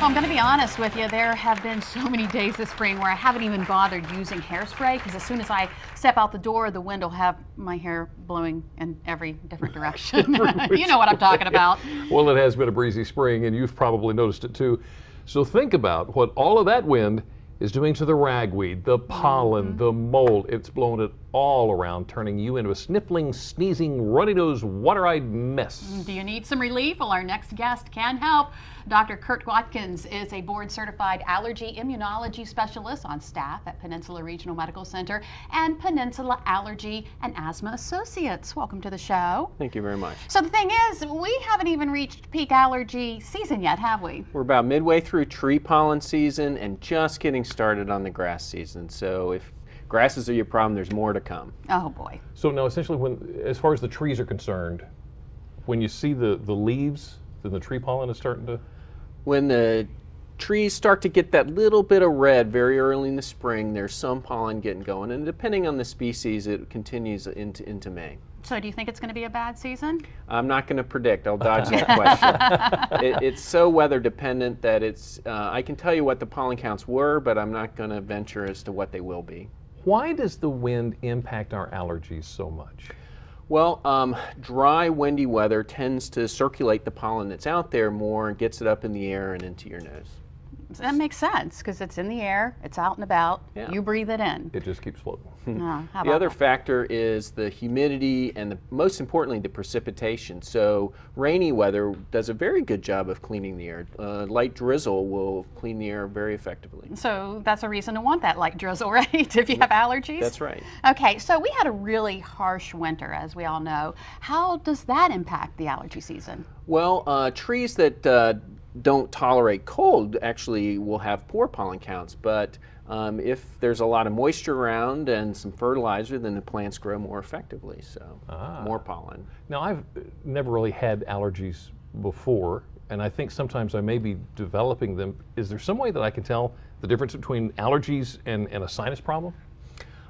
Well, I'm going to be honest with you. There have been so many days this spring where I haven't even bothered using hairspray because as soon as I step out the door, the wind will have my hair blowing in every different direction. You know what I'm talking about. Well, it has been a breezy spring, and you've probably noticed it too. So think about what all of that wind is doing to the ragweed, the pollen, the mold. It's blowing it all around, turning you into a sniffling, sneezing, runny-nosed, water-eyed mess. Do you need some relief? Well, our next guest can help. Dr. Kurt Watkins is a board-certified allergy immunology specialist on staff at Peninsula Regional Medical Center and Peninsula Allergy and Asthma Associates. Welcome to the show. Thank you very much. So the thing is, we haven't even reached peak allergy season yet, have we? We're about midway through tree pollen season and just getting started on the grass season. So if grasses are your problem, there's more to come. Oh boy. So now essentially, as far as the trees are concerned, when you see the leaves, then the tree pollen is starting to... When the trees start to get that little bit of red very early in the spring, there's some pollen getting going. And depending on the species, it continues into May. So do you think it's going to be a bad season? I'm not going to predict. I'll dodge that question. It's so weather dependent that I can tell you what the pollen counts were, but I'm not going to venture as to what they will be. Why does the wind impact our allergies so much? Well, dry, windy weather tends to circulate the pollen that's out there more and gets it up in the air and into your nose. That makes sense because it's in the air, it's out and about, Yeah. you breathe it in. It just keeps floating. The other factor is the humidity and most importantly the precipitation. So rainy weather does a very good job of cleaning the air. Light drizzle will clean the air very effectively. So that's a reason to want that light drizzle, right? If you have allergies? That's right. Okay, so we had a really harsh winter, as we all know. How does that impact the allergy season? Well, trees that don't tolerate cold actually will have poor pollen counts, but if there's a lot of moisture around and some fertilizer, then the plants grow more effectively, so more pollen. Now, I've never really had allergies before, and I think sometimes I may be developing them. Is there some way that I can tell the difference between allergies and a sinus problem?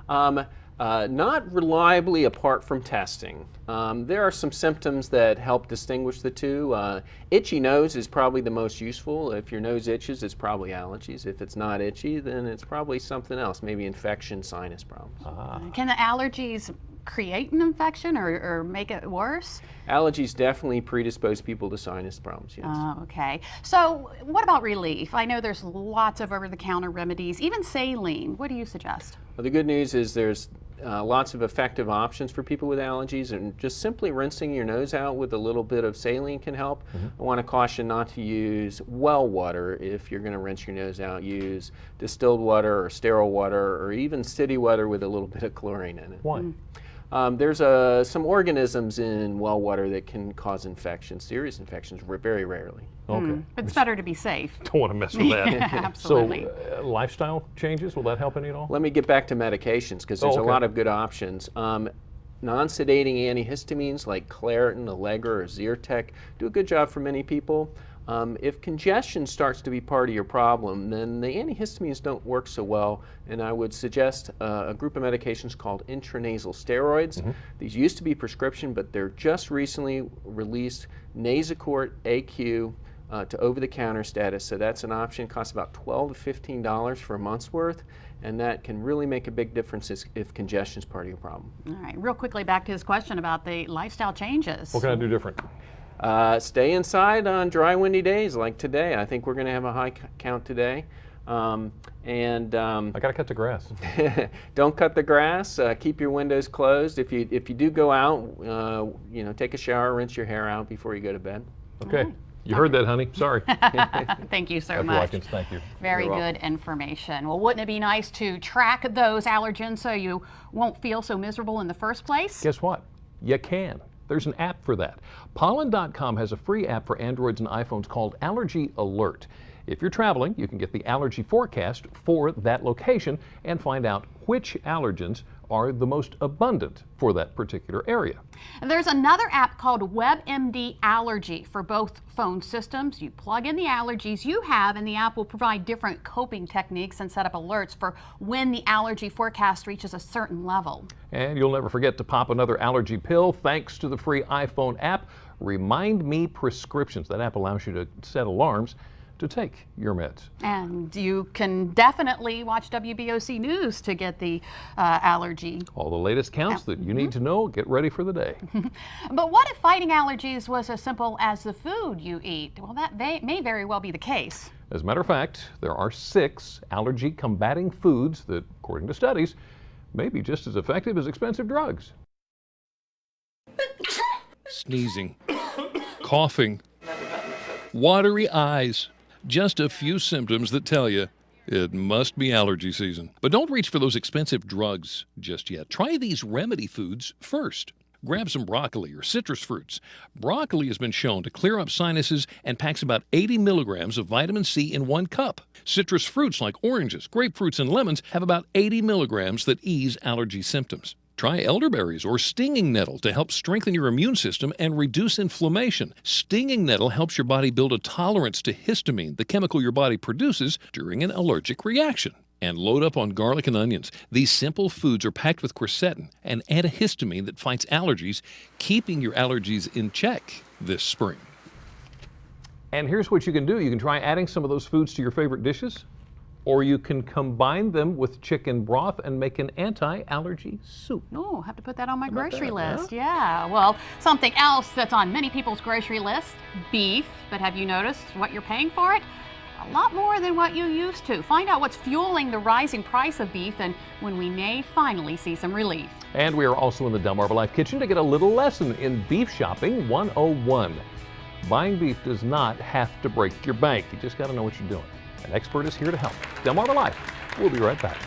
Not reliably apart from testing. There are some symptoms that help distinguish the two. Itchy nose is probably the most useful. If your nose itches, it's probably allergies. If it's not itchy, then it's probably something else, maybe infection, sinus problems. Can the allergies create an infection or make it worse? Allergies definitely predispose people to sinus problems, yes. Okay. So what about relief? I know there's lots of over-the-counter remedies, even saline. What do you suggest? Well, the good news is there's lots of effective options for people with allergies, and just simply rinsing your nose out with a little bit of saline can help. I want to caution not to use well water if you're going to rinse your nose out. Use distilled water or sterile water or even city water with a little bit of chlorine in it. Why? There's some organisms in well water that can cause infections, serious infections, very rarely. Okay. It's better to be safe. Don't want to mess with that. Absolutely. So lifestyle changes, will that help any at all? Let me get back to medications because there's a lot of good options. Non-sedating antihistamines like Claritin, Allegra, or Zyrtec do a good job for many people. If congestion starts to be part of your problem, then the antihistamines don't work so well, and I would suggest a group of medications called intranasal steroids. These used to be prescription, but they're just recently released Nasacort AQ to over-the-counter status, so that's an option. It costs about $12 to $15 for a month's worth, and that can really make a big difference if congestion is part of your problem. All right, real quickly back to his question about the lifestyle changes. What can I do different? Stay inside on dry, windy days like today. I think we're going to have a high count today. I got to cut the grass. Don't cut the grass. Keep your windows closed. If you do go out, take a shower, rinse your hair out before you go to bed. Okay. You heard that, honey. Sorry. Thank you so Dr. much. Watkins, thank you. Very good information. Well, wouldn't it be nice to track those allergens so you won't feel so miserable in the first place? Guess what? You can. There's an app for that. Pollen.com has a free app for Androids and iPhones called Allergy Alert. If you're traveling, you can get the allergy forecast for that location and find out which allergens are the most abundant for that particular area. And there's another app called WebMD Allergy for both phone systems. You plug in the allergies you have and the app will provide different coping techniques and set up alerts for when the allergy forecast reaches a certain level. And you'll never forget to pop another allergy pill thanks to the free iPhone app, Remind Me Prescriptions. That app allows you to set alarms to take your meds. And you can definitely watch WBOC News to get the allergy. All the latest counts that you need to know. Get ready for the day. But what if fighting allergies was as simple as the food you eat? Well, that may very well be the case. As a matter of fact, there are 6 allergy-combating foods that, according to studies, may be just as effective as expensive drugs. Sneezing, coughing, watery eyes. Just a few symptoms that tell you it must be allergy season. But don't reach for those expensive drugs just yet. Try these remedy foods first. Grab some broccoli or citrus fruits. Broccoli has been shown to clear up sinuses and packs about 80 milligrams of vitamin C in 1 cup. Citrus fruits like oranges, grapefruits, and lemons have about 80 milligrams that ease allergy symptoms. Try elderberries or stinging nettle to help strengthen your immune system and reduce inflammation. Stinging nettle helps your body build a tolerance to histamine, the chemical your body produces during an allergic reaction. And load up on garlic and onions. These simple foods are packed with quercetin, an antihistamine that fights allergies, keeping your allergies in check this spring. And here's what you can do. You can try adding some of those foods to your favorite dishes, or you can combine them with chicken broth and make an anti-allergy soup. Oh, have to put that on my grocery list. Yeah, well, something else that's on many people's grocery list, beef. But have you noticed what you're paying for it? A lot more than what you used to. Find out what's fueling the rising price of beef and when we may finally see some relief. And we are also in the Delmarva Life Kitchen to get a little lesson in Beef Shopping 101. Buying beef does not have to break your bank. You just got to know what you're doing. An expert is here to help. Delmarva Life. We'll be right back.